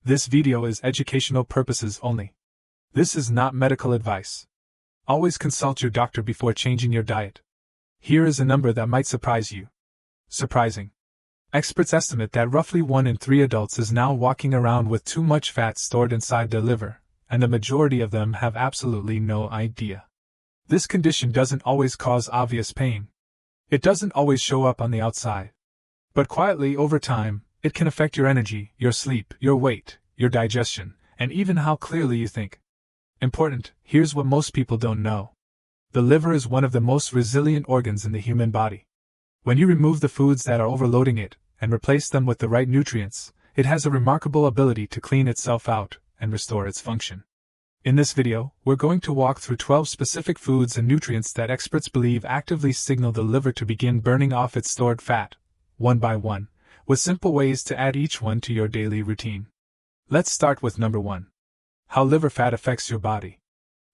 This video is educational purposes only. This is not medical advice. Always consult your doctor before changing your diet. Here is a number that might surprise you. Surprising. Experts estimate that roughly 1 in 3 adults is now walking around with too much fat stored inside their liver, and the majority of them have absolutely no idea. This condition doesn't always cause obvious pain. It doesn't always show up on the outside. But quietly over time, it can affect your energy, your sleep, your weight, your digestion, and even how clearly you think. Important, here's what most people don't know. The liver is one of the most resilient organs in the human body. When you remove the foods that are overloading it, and replace them with the right nutrients, it has a remarkable ability to clean itself out and restore its function. In this video, we're going to walk through 12 specific foods and nutrients that experts believe actively signal the liver to begin burning off its stored fat, one by one, with simple ways to add each one to your daily routine. Let's start with number 1. How liver fat affects your body.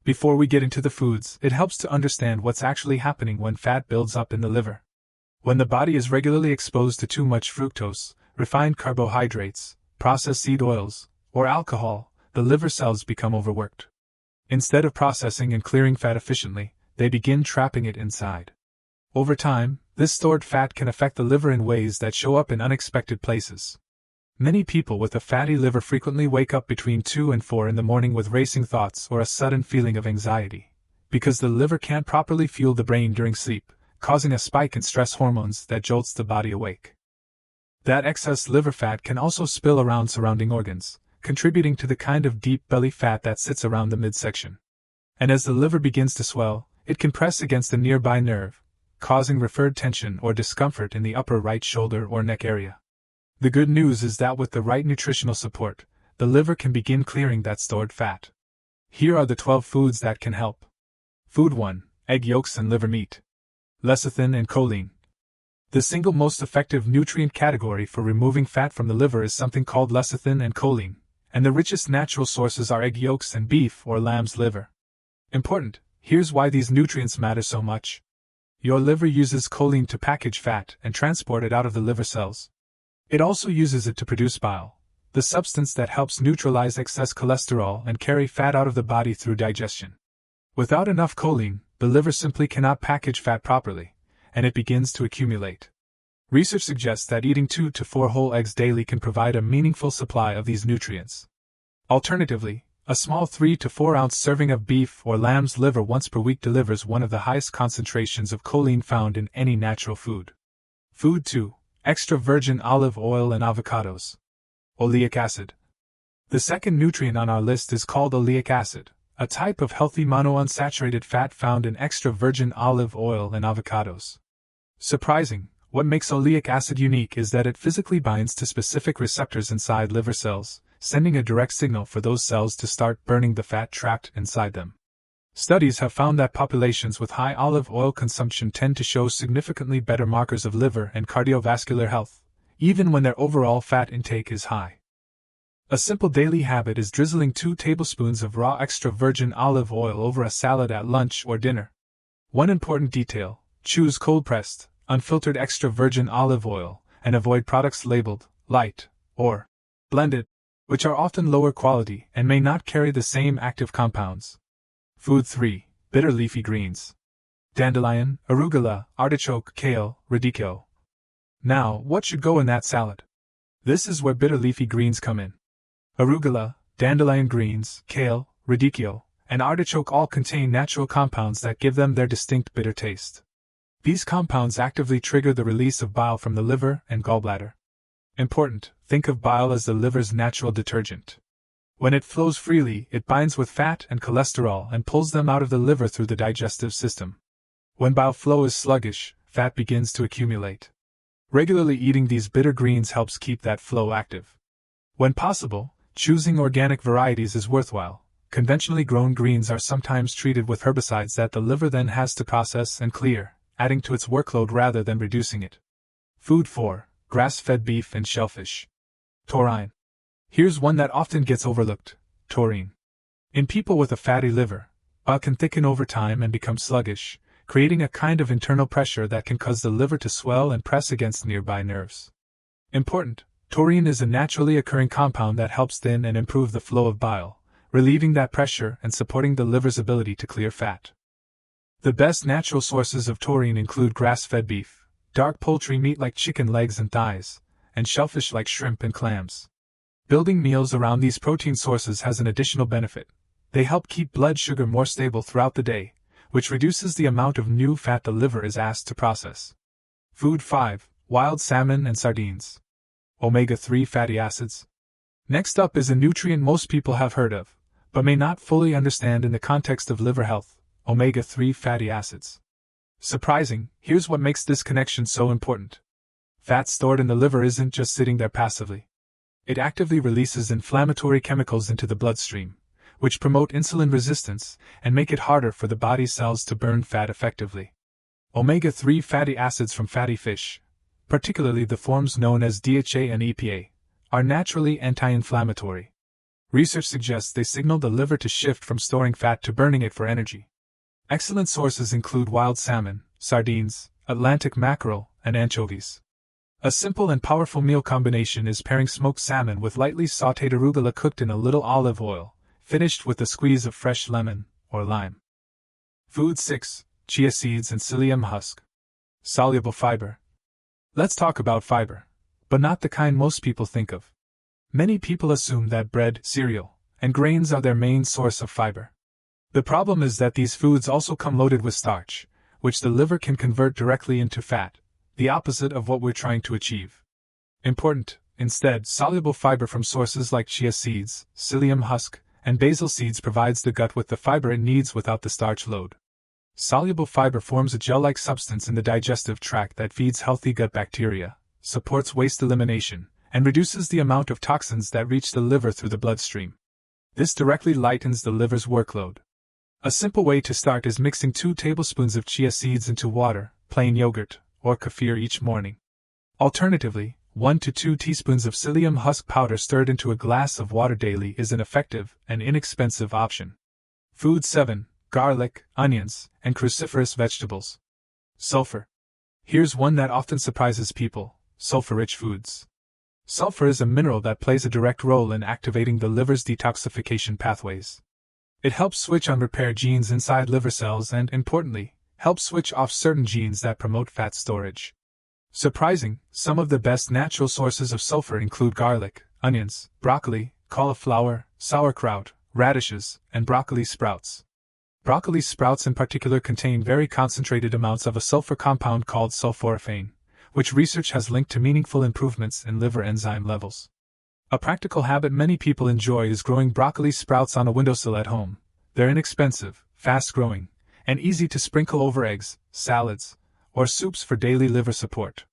Before we get into the foods, it helps to understand what's actually happening when fat builds up in the liver. When the body is regularly exposed to too much fructose, refined carbohydrates, processed seed oils, or alcohol, the liver cells become overworked. Instead of processing and clearing fat efficiently, they begin trapping it inside. Over time, this stored fat can affect the liver in ways that show up in unexpected places. Many people with a fatty liver frequently wake up between 2 and 4 in the morning with racing thoughts or a sudden feeling of anxiety, because the liver can't properly fuel the brain during sleep, causing a spike in stress hormones that jolts the body awake. That excess liver fat can also spill around surrounding organs, contributing to the kind of deep belly fat that sits around the midsection. And as the liver begins to swell, it can press against a nearby nerve, causing referred tension or discomfort in the upper right shoulder or neck area. The good news is that with the right nutritional support, the liver can begin clearing that stored fat. Here are the 12 foods that can help. Food 1. Egg yolks and liver meat. Lecithin and choline. The single most effective nutrient category for removing fat from the liver is something called lecithin and choline, and the richest natural sources are egg yolks and beef or lamb's liver. Important, here's why these nutrients matter so much. Your liver uses choline to package fat and transport it out of the liver cells. It also uses it to produce bile, the substance that helps neutralize excess cholesterol and carry fat out of the body through digestion. Without enough choline, the liver simply cannot package fat properly, and it begins to accumulate. Research suggests that eating 2 to 4 whole eggs daily can provide a meaningful supply of these nutrients. Alternatively, a small 3 to 4 ounce serving of beef or lamb's liver once per week delivers one of the highest concentrations of choline found in any natural food. Food 2. Extra virgin olive oil and avocados. Oleic acid. The second nutrient on our list is called oleic acid, a type of healthy monounsaturated fat found in extra virgin olive oil and avocados. Surprising, what makes oleic acid unique is that it physically binds to specific receptors inside liver cells, sending a direct signal for those cells to start burning the fat trapped inside them. Studies have found that populations with high olive oil consumption tend to show significantly better markers of liver and cardiovascular health, even when their overall fat intake is high. A simple daily habit is drizzling 2 tablespoons of raw extra virgin olive oil over a salad at lunch or dinner. One important detail: choose cold-pressed, unfiltered extra virgin olive oil, and avoid products labeled light or blended, which are often lower quality and may not carry the same active compounds. Food 3. Bitter leafy greens. Dandelion, arugula, artichoke, kale, radicchio. Now, what should go in that salad? This is where bitter leafy greens come in. Arugula, dandelion greens, kale, radicchio, and artichoke all contain natural compounds that give them their distinct bitter taste. These compounds actively trigger the release of bile from the liver and gallbladder. Important, think of bile as the liver's natural detergent. When it flows freely, it binds with fat and cholesterol and pulls them out of the liver through the digestive system. When bile flow is sluggish, fat begins to accumulate. Regularly eating these bitter greens helps keep that flow active. When possible, choosing organic varieties is worthwhile. Conventionally grown greens are sometimes treated with herbicides that the liver then has to process and clear, adding to its workload rather than reducing it. Food 4. Grass-fed beef and shellfish. Taurine. Here's one that often gets overlooked: taurine. In people with a fatty liver, bile can thicken over time and become sluggish, creating a kind of internal pressure that can cause the liver to swell and press against nearby nerves. Important, Taurine is a naturally occurring compound that helps thin and improve the flow of bile, relieving that pressure and supporting the liver's ability to clear fat. The best natural sources of taurine include grass-fed beef, dark poultry meat like chicken legs and thighs, and shellfish like shrimp and clams. Building meals around these protein sources has an additional benefit. They help keep blood sugar more stable throughout the day, which reduces the amount of new fat the liver is asked to process. Food 5. Wild salmon and sardines. Omega-3 fatty acids. Next up is a nutrient most people have heard of, but may not fully understand in the context of liver health: omega-3 fatty acids. Surprising, here's what makes this connection so important. Fat stored in the liver isn't just sitting there passively. It actively releases inflammatory chemicals into the bloodstream, which promote insulin resistance and make it harder for the body's cells to burn fat effectively. Omega-3 fatty acids from fatty fish, particularly the forms known as DHA and EPA, are naturally anti-inflammatory. Research suggests they signal the liver to shift from storing fat to burning it for energy. Excellent sources include wild salmon, sardines, Atlantic mackerel, and anchovies. A simple and powerful meal combination is pairing smoked salmon with lightly sautéed arugula cooked in a little olive oil, finished with a squeeze of fresh lemon or lime. Food 6. Chia seeds and psyllium husk. Soluble fiber. Let's talk about fiber, but not the kind most people think of. Many people assume that bread, cereal, and grains are their main source of fiber. The problem is that these foods also come loaded with starch, which the liver can convert directly into fat, the opposite of what we're trying to achieve. Important, instead, soluble fiber from sources like chia seeds, psyllium husk, and basil seeds provides the gut with the fiber it needs without the starch load. Soluble fiber forms a gel-like substance in the digestive tract that feeds healthy gut bacteria, supports waste elimination, and reduces the amount of toxins that reach the liver through the bloodstream. This directly lightens the liver's workload. A simple way to start is mixing 2 tablespoons of chia seeds into water, plain yogurt, or kefir each morning. Alternatively, 1 to 2 teaspoons of psyllium husk powder stirred into a glass of water daily is an effective and inexpensive option. Food 7. Garlic, onions, and cruciferous vegetables. Sulfur. Here's one that often surprises people: sulfur-rich foods. Sulfur is a mineral that plays a direct role in activating the liver's detoxification pathways. It helps switch on repair genes inside liver cells and, importantly, helps switch off certain genes that promote fat storage. Surprising, some of the best natural sources of sulfur include garlic, onions, broccoli, cauliflower, sauerkraut, radishes, and broccoli sprouts. Broccoli sprouts in particular contain very concentrated amounts of a sulfur compound called sulforaphane, which research has linked to meaningful improvements in liver enzyme levels. A practical habit many people enjoy is growing broccoli sprouts on a windowsill at home. They're inexpensive, fast-growing, and easy to sprinkle over eggs, salads, or soups for daily liver support.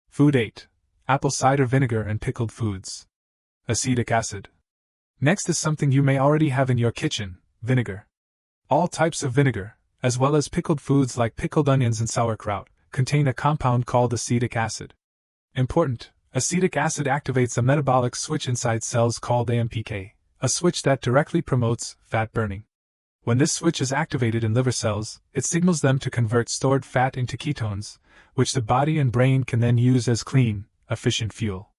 Food 8. Apple cider vinegar and pickled foods. Acetic acid. Next is something you may already have in your kitchen: vinegar. All types of vinegar, as well as pickled foods like pickled onions and sauerkraut, contain a compound called acetic acid. Important, acetic acid activates a metabolic switch inside cells called AMPK, a switch that directly promotes fat burning. When this switch is activated in liver cells, it signals them to convert stored fat into ketones, which the body and brain can then use as clean, efficient fuel.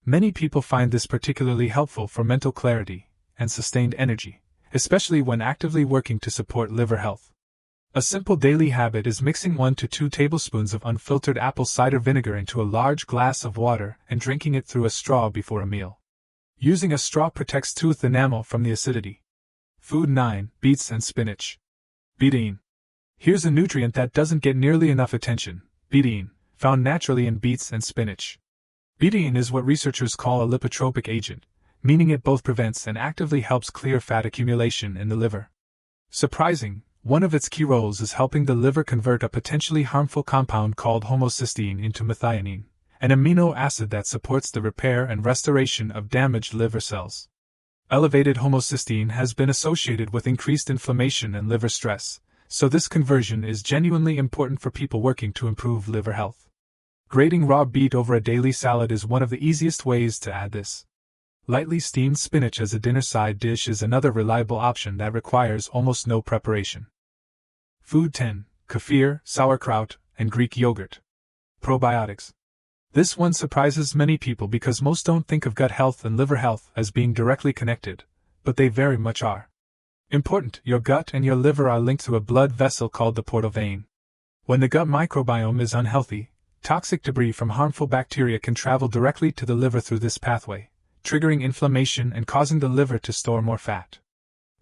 Many people find this particularly helpful for mental clarity and sustained energy, especially when actively working to support liver health. A simple daily habit is mixing 1 to 2 tablespoons of unfiltered apple cider vinegar into a large glass of water and drinking it through a straw before a meal. Using a straw protects tooth enamel from the acidity. Food 9. Beets and spinach. Betaine. Here's a nutrient that doesn't get nearly enough attention: betaine, found naturally in beets and spinach. Betaine is what researchers call a lipotropic agent, meaning it both prevents and actively helps clear fat accumulation in the liver. Surprising, one of its key roles is helping the liver convert a potentially harmful compound called homocysteine into methionine, an amino acid that supports the repair and restoration of damaged liver cells. Elevated homocysteine has been associated with increased inflammation and liver stress, so this conversion is genuinely important for people working to improve liver health. Grating raw beet over a daily salad is one of the easiest ways to add this. Lightly steamed spinach as a dinner side dish is another reliable option that requires almost no preparation. Food 10. Kefir, sauerkraut, and Greek yogurt. Probiotics. This one surprises many people because most don't think of gut health and liver health as being directly connected, but they very much are. Important, your gut and your liver are linked through a blood vessel called the portal vein. When the gut microbiome is unhealthy, toxic debris from harmful bacteria can travel directly to the liver through this pathway, triggering inflammation and causing the liver to store more fat.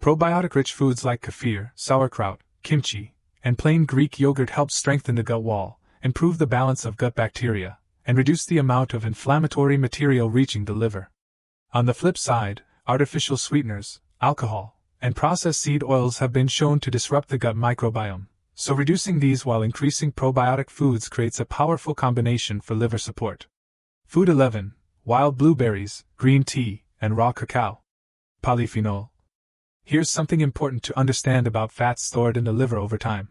Probiotic-rich foods like kefir, sauerkraut, kimchi, and plain Greek yogurt help strengthen the gut wall, improve the balance of gut bacteria, and reduce the amount of inflammatory material reaching the liver. On the flip side, artificial sweeteners, alcohol, and processed seed oils have been shown to disrupt the gut microbiome, so reducing these while increasing probiotic foods creates a powerful combination for liver support. Food 11. Wild blueberries, green tea, and raw cacao. Polyphenol. Here's something important to understand about fat stored in the liver over time.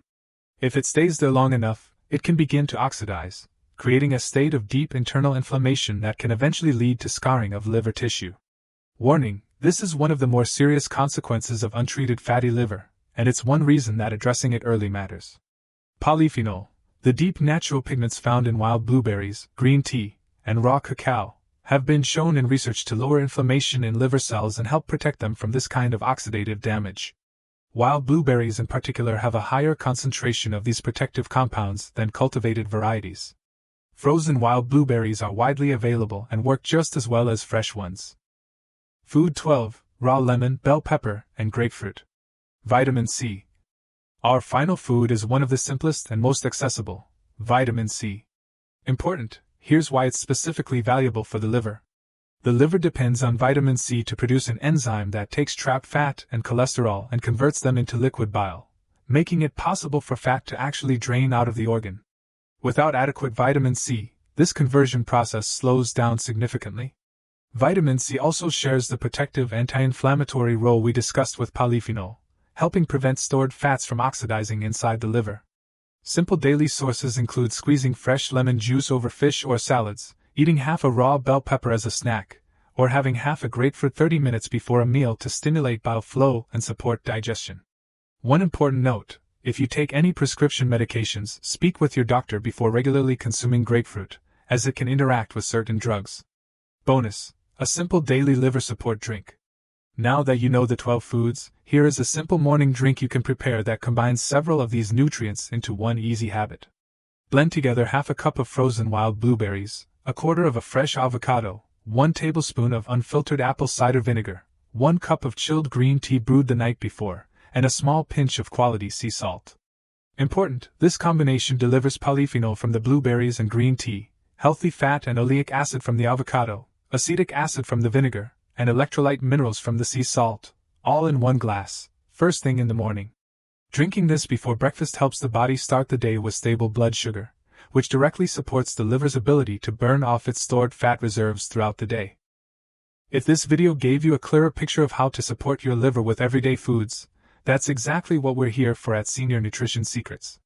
If it stays there long enough, it can begin to oxidize, creating a state of deep internal inflammation that can eventually lead to scarring of liver tissue. Warning, this is one of the more serious consequences of untreated fatty liver, and it's one reason that addressing it early matters. Polyphenol, the deep natural pigments found in wild blueberries, green tea, and raw cacao, have been shown in research to lower inflammation in liver cells and help protect them from this kind of oxidative damage. Wild blueberries in particular have a higher concentration of these protective compounds than cultivated varieties. Frozen wild blueberries are widely available and work just as well as fresh ones. Food 12. Raw lemon, bell pepper, and grapefruit. Vitamin C. Our final food is one of the simplest and most accessible, vitamin C. Important, here's why it's specifically valuable for the liver. The liver depends on vitamin C to produce an enzyme that takes trapped fat and cholesterol and converts them into liquid bile, making it possible for fat to actually drain out of the organ. Without adequate vitamin C, this conversion process slows down significantly. Vitamin C also shares the protective anti-inflammatory role we discussed with polyphenol, helping prevent stored fats from oxidizing inside the liver. Simple daily sources include squeezing fresh lemon juice over fish or salads, eating half a raw bell pepper as a snack, or having half a grapefruit 30 minutes before a meal to stimulate bile flow and support digestion. One important note: if you take any prescription medications, speak with your doctor before regularly consuming grapefruit, as it can interact with certain drugs. Bonus: a simple daily liver support drink. Now that you know the 12 foods, here is a simple morning drink you can prepare that combines several of these nutrients into one easy habit. Blend together half a cup of frozen wild blueberries, a quarter of a fresh avocado, 1 tablespoon of unfiltered apple cider vinegar, 1 cup of chilled green tea brewed the night before, and a small pinch of quality sea salt. Important, this combination delivers polyphenol from the blueberries and green tea, healthy fat and oleic acid from the avocado, acetic acid from the vinegar, and electrolyte minerals from the sea salt, all in one glass, first thing in the morning. Drinking this before breakfast helps the body start the day with stable blood sugar, which directly supports the liver's ability to burn off its stored fat reserves throughout the day. If this video gave you a clearer picture of how to support your liver with everyday foods, that's exactly what we're here for at Senior Nutrition Secrets.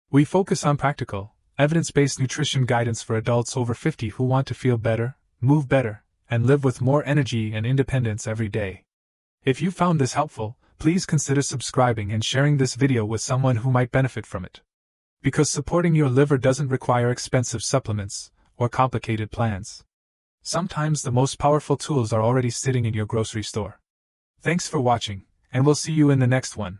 We focus on practical, evidence-based nutrition guidance for adults over 50 who want to feel better, move better, and live with more energy and independence every day. If you found this helpful, please consider subscribing and sharing this video with someone who might benefit from it. Because supporting your liver doesn't require expensive supplements or complicated plans. Sometimes the most powerful tools are already sitting in your grocery store. Thanks for watching, and we'll see you in the next one.